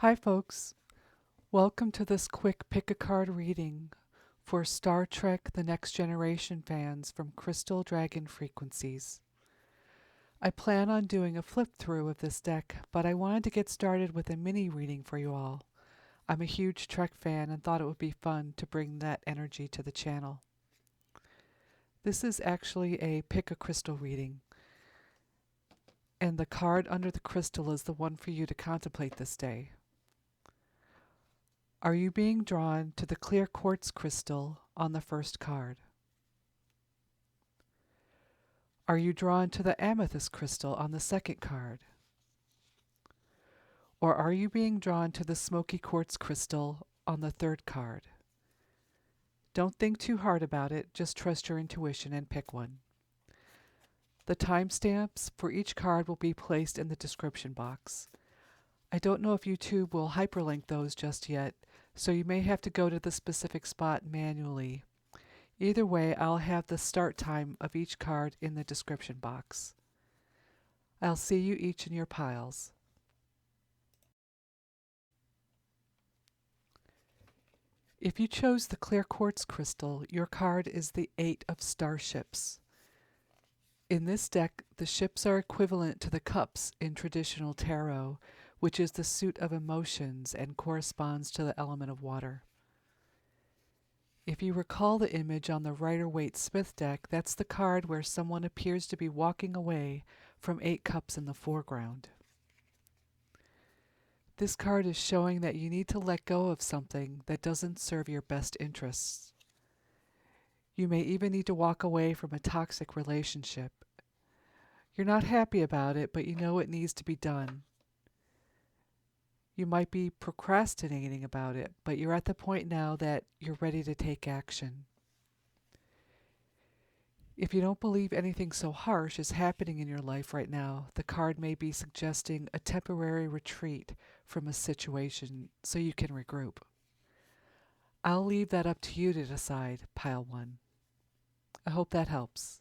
Hi, folks. Welcome to this quick pick a card reading for Star Trek The Next Generation fans from Crystal Dragon Frequencies. I plan on doing a flip through of this deck, but I wanted to get started with a mini reading for you all. I'm a huge Trek fan and thought it would be fun to bring that energy to the channel. This is actually a pick a crystal reading, and the card under the crystal is the one for you to contemplate this day. Are you being drawn to the clear quartz crystal on the first card? Are you drawn to the amethyst crystal on the second card? Or are you being drawn to the smoky quartz crystal on the third card? Don't think too hard about it, just trust your intuition and pick one. The timestamps for each card will be placed in the description box. I don't know if YouTube will hyperlink those just yet, so you may have to go to the specific spot manually. Either way, I'll have the start time of each card in the description box. I'll see you each in your piles. If you chose the clear quartz crystal, your card is the Eight of Starships. In this deck, the ships are equivalent to the cups in traditional tarot, which is the suit of emotions and corresponds to the element of water. If you recall the image on the Rider-Waite-Smith deck, that's the card where someone appears to be walking away from 8 cups in the foreground. This card is showing that you need to let go of something that doesn't serve your best interests. You may even need to walk away from a toxic relationship. You're not happy about it, but you know it needs to be done. You might be procrastinating about it, but you're at the point now that you're ready to take action. If you don't believe anything so harsh is happening in your life right now, the card may be suggesting a temporary retreat from a situation so you can regroup. I'll leave that up to you to decide, Pile 1. I hope that helps.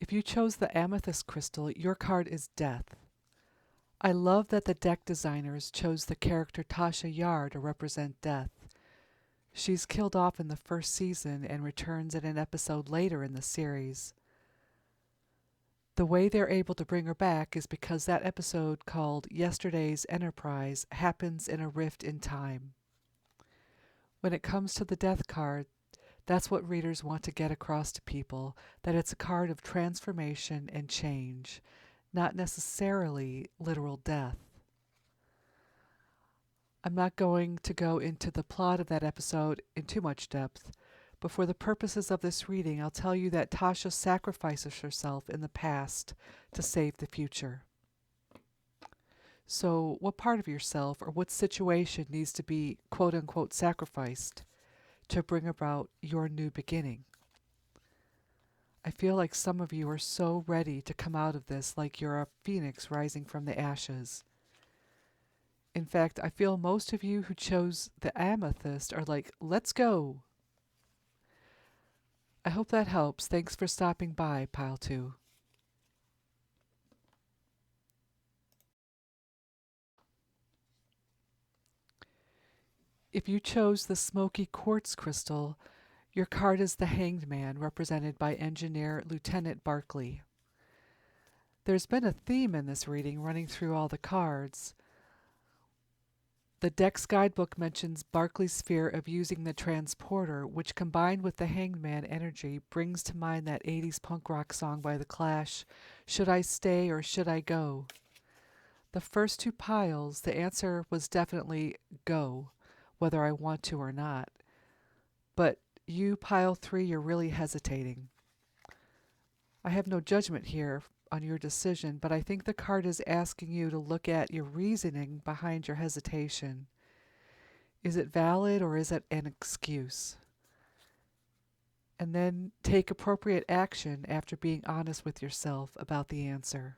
If you chose the amethyst crystal, your card is Death. I love that the deck designers chose the character Tasha Yar to represent death. She's killed off in the first season and returns in an episode later in the series. The way they're able to bring her back is because that episode, called Yesterday's Enterprise, happens in a rift in time. When it comes to the death card, that's what readers want to get across to people, that it's a card of transformation and change, not necessarily literal death. I'm not going to go into the plot of that episode in too much depth, but for the purposes of this reading, I'll tell you that Tasha sacrifices herself in the past to save the future. So, what part of yourself or what situation needs to be quote unquote sacrificed to bring about your new beginning? I feel like some of you are so ready to come out of this like you're a phoenix rising from the ashes. In fact, I feel most of you who chose the amethyst are like, let's go. I hope that helps. Thanks for stopping by, Pile 2. If you chose the smoky quartz crystal, your card is the Hanged Man, represented by Engineer Lieutenant Barclay. There's been a theme in this reading running through all the cards. The deck's guidebook mentions Barclay's fear of using the transporter, which combined with the Hanged Man energy brings to mind that 80s punk rock song by The Clash, Should I Stay or Should I Go? The first 2 piles, the answer was definitely go, whether I want to or not. But you, Pile 3, you're really hesitating. I have no judgment here on your decision, but I think the card is asking you to look at your reasoning behind your hesitation. Is it valid or is it an excuse? And then take appropriate action after being honest with yourself about the answer.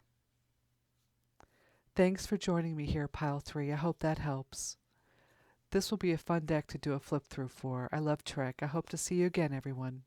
Thanks for joining me here, Pile 3. I hope that helps. This will be a fun deck to do a flip through for. I love Trek. I hope to see you again, everyone.